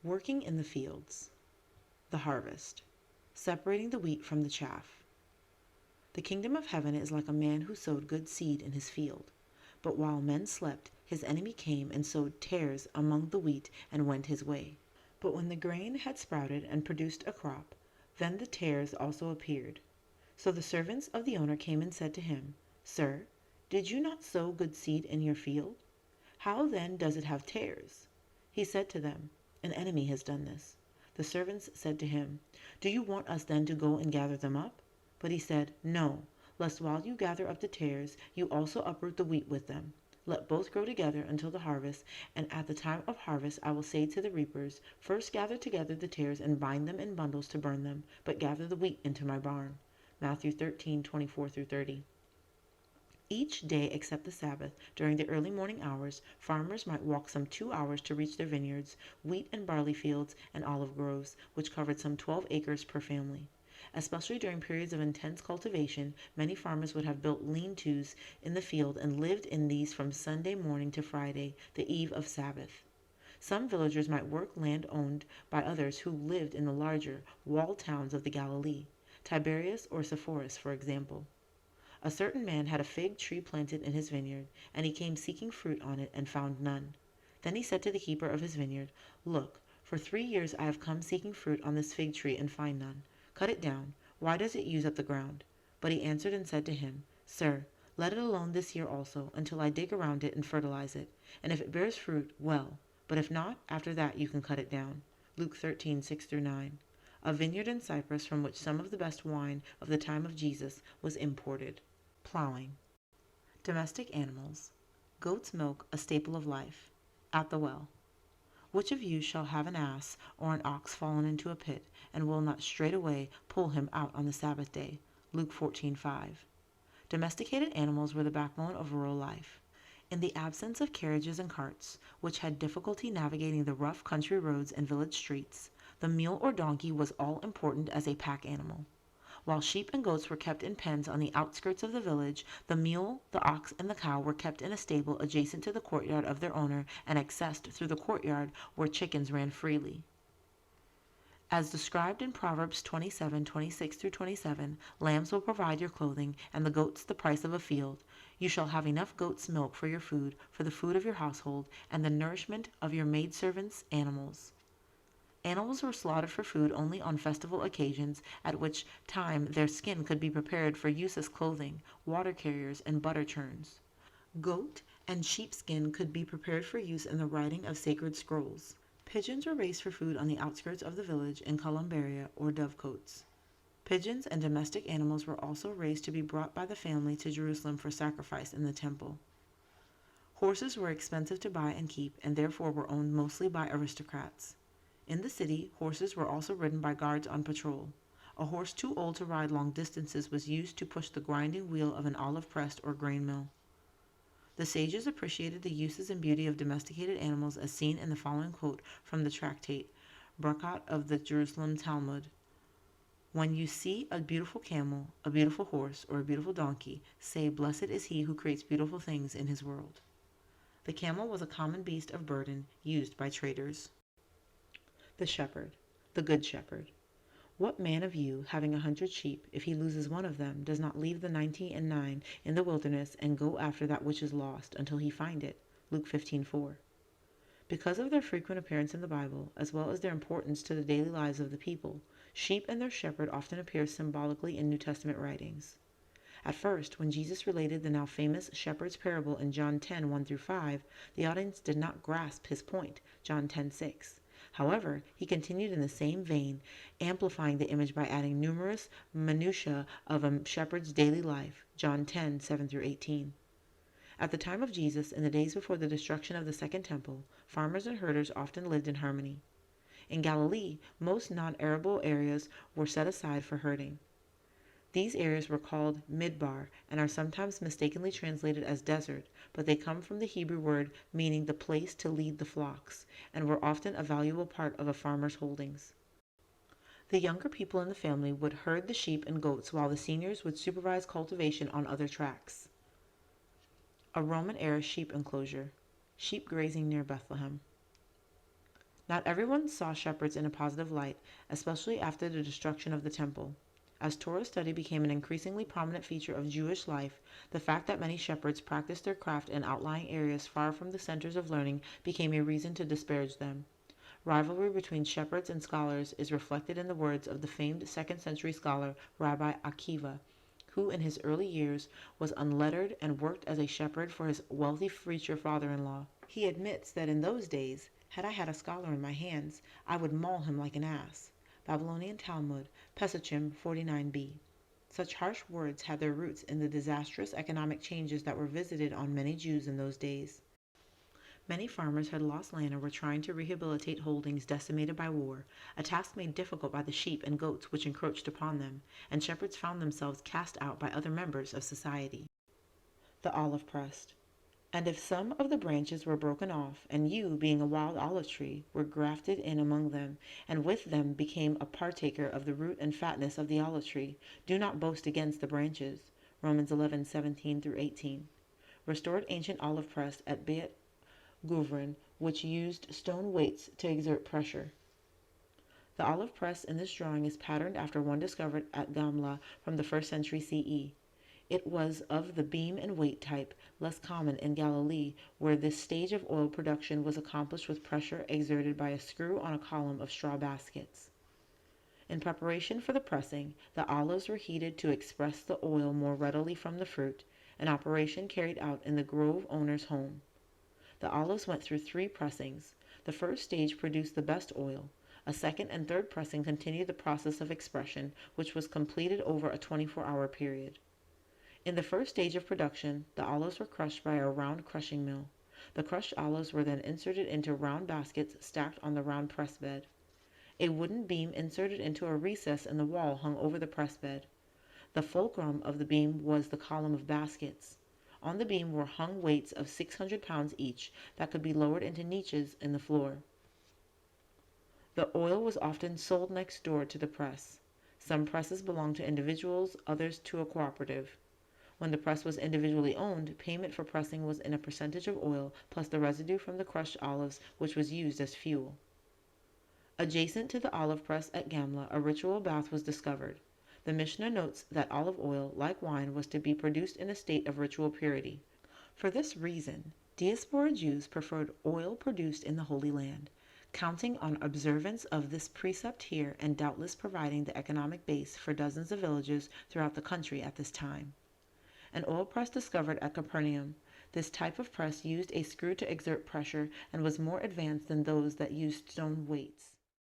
Working in the fields. The harvest. Separating the wheat from the chaff. The kingdom of heaven is like a man who sowed good seed in his field. But while men slept, his enemy came and sowed tares among the wheat and went his way. But when the grain had sprouted and produced a crop, then the tares also appeared. So the servants of the owner came and said to him, Sir, did you not sow good seed in your field? How then does it have tares? He said to them, An enemy has done this. The servants said to him, Do you want us then to go and gather them up? But he said, No, lest while you gather up the tares, you also uproot the wheat with them. Let both grow together until the harvest, and at the time of harvest I will say to the reapers, First gather together the tares and bind them in bundles to burn them, but gather the wheat into my barn. Matthew 13:24-30. Each day except the Sabbath, during the early morning hours, farmers might walk some 2 hours to reach their vineyards, wheat and barley fields, and olive groves, which covered some 12 acres per family. Especially during periods of intense cultivation, many farmers would have built lean-tos in the field and lived in these from Sunday morning to Friday, the eve of Sabbath. Some villagers might work land owned by others who lived in the larger, walled towns of the Galilee, Tiberias or Sepphoris, for example. A certain man had a fig tree planted in his vineyard, and he came seeking fruit on it and found none. Then he said to the keeper of his vineyard, Look, for 3 years I have come seeking fruit on this fig tree and find none. Cut it down. Why does it use up the ground? But he answered and said to him, Sir, let it alone this year also, until I dig around it and fertilize it. And if it bears fruit, well. But if not, after that you can cut it down. Luke 13:6-9. A vineyard in Cyprus from which some of the best wine of the time of Jesus was imported. Plowing. Domestic animals. Goat's milk, a staple of life. At the well. Which of you shall have an ass or an ox fallen into a pit, and will not straightway pull him out on the Sabbath day? Luke 14:5. Domesticated animals were the backbone of rural life. In the absence of carriages and carts, which had difficulty navigating the rough country roads and village streets, the mule or donkey was all important as a pack animal. While sheep and goats were kept in pens on the outskirts of the village, the mule, the ox, and the cow were kept in a stable adjacent to the courtyard of their owner and accessed through the courtyard where chickens ran freely. As described in Proverbs 27:26-27, lambs will provide your clothing, and the goats the price of a field. You shall have enough goat's milk for your food, for the food of your household, and the nourishment of your maidservants' animals. Animals were slaughtered for food only on festival occasions, at which time their skin could be prepared for use as clothing, water carriers, and butter churns. Goat and sheepskin could be prepared for use in the writing of sacred scrolls. Pigeons were raised for food on the outskirts of the village in columbaria or dovecotes. Pigeons and domestic animals were also raised to be brought by the family to Jerusalem for sacrifice in the temple. Horses were expensive to buy and keep, and therefore were owned mostly by aristocrats. In the city, horses were also ridden by guards on patrol. A horse too old to ride long distances was used to push the grinding wheel of an olive press or grain mill. The sages appreciated the uses and beauty of domesticated animals as seen in the following quote from the tractate Brakat of the Jerusalem Talmud. When you see a beautiful camel, a beautiful horse, or a beautiful donkey, say, Blessed is he who creates beautiful things in his world. The camel was a common beast of burden used by traders. The shepherd, the good shepherd. What man of you, having 100 sheep, if he loses one of them, does not leave the 99 in the wilderness and go after that which is lost until he find it? Luke 15:4. Because of their frequent appearance in the Bible, as well as their importance to the daily lives of the people, sheep and their shepherd often appear symbolically in New Testament writings. At first, when Jesus related the now famous shepherd's parable in John 10:1-5, the audience did not grasp his point, John 10:6. However, he continued in the same vein, amplifying the image by adding numerous minutiae of a shepherd's daily life, John 10:7-18. At the time of Jesus, in the days before the destruction of the Second Temple, farmers and herders often lived in harmony. In Galilee, most non-arable areas were set aside for herding. These areas were called midbar and are sometimes mistakenly translated as desert, but they come from the Hebrew word meaning the place to lead the flocks, and were often a valuable part of a farmer's holdings. The younger people in the family would herd the sheep and goats while the seniors would supervise cultivation on other tracts. A Roman-era sheep enclosure. Sheep grazing near Bethlehem. Not everyone saw shepherds in a positive light, especially after the destruction of the temple. As Torah study became an increasingly prominent feature of Jewish life, the fact that many shepherds practiced their craft in outlying areas far from the centers of learning became a reason to disparage them. Rivalry between shepherds and scholars is reflected in the words of the famed 2nd century scholar Rabbi Akiva, who in his early years was unlettered and worked as a shepherd for his wealthy future father-in-law. He admits that in those days, had I had a scholar in my hands, I would maul him like an ass. Babylonian Talmud, Pesachim 49b. Such harsh words had their roots in the disastrous economic changes that were visited on many Jews in those days. Many farmers had lost land and were trying to rehabilitate holdings decimated by war, a task made difficult by the sheep and goats which encroached upon them, and shepherds found themselves cast out by other members of society. The olive press. And if some of the branches were broken off, and you, being a wild olive tree, were grafted in among them, and with them became a partaker of the root and fatness of the olive tree, do not boast against the branches. Romans 11:17-18. Restored ancient olive press at Beit Guvrin, which used stone weights to exert pressure. The olive press in this drawing is patterned after one discovered at Gamla from the 1st century CE. It was of the beam and weight type, less common in Galilee, where this stage of oil production was accomplished with pressure exerted by a screw on a column of straw baskets. In preparation for the pressing, the olives were heated to express the oil more readily from the fruit, an operation carried out in the grove owner's home. The olives went through 3 pressings. The first stage produced the best oil. A second and third pressing continued the process of expression, which was completed over a 24-hour period. In the first stage of production, the olives were crushed by a round crushing mill. The crushed olives were then inserted into round baskets stacked on the round press bed. A wooden beam inserted into a recess in the wall hung over the press bed. The fulcrum of the beam was the column of baskets. On the beam were hung weights of 600 pounds each that could be lowered into niches in the floor. The oil was often sold next door to the press. Some presses belonged to individuals, others to a cooperative. When the press was individually owned, payment for pressing was in a percentage of oil plus the residue from the crushed olives, which was used as fuel. Adjacent to the olive press at Gamla, a ritual bath was discovered. The Mishnah notes that olive oil, like wine, was to be produced in a state of ritual purity. For this reason, diaspora Jews preferred oil produced in the Holy Land, counting on observance of this precept here and doubtless providing the economic base for dozens of villages throughout the country at this time. An oil press discovered at Capernaum. This type of press used a screw to exert pressure and was more advanced than those that used stone weights.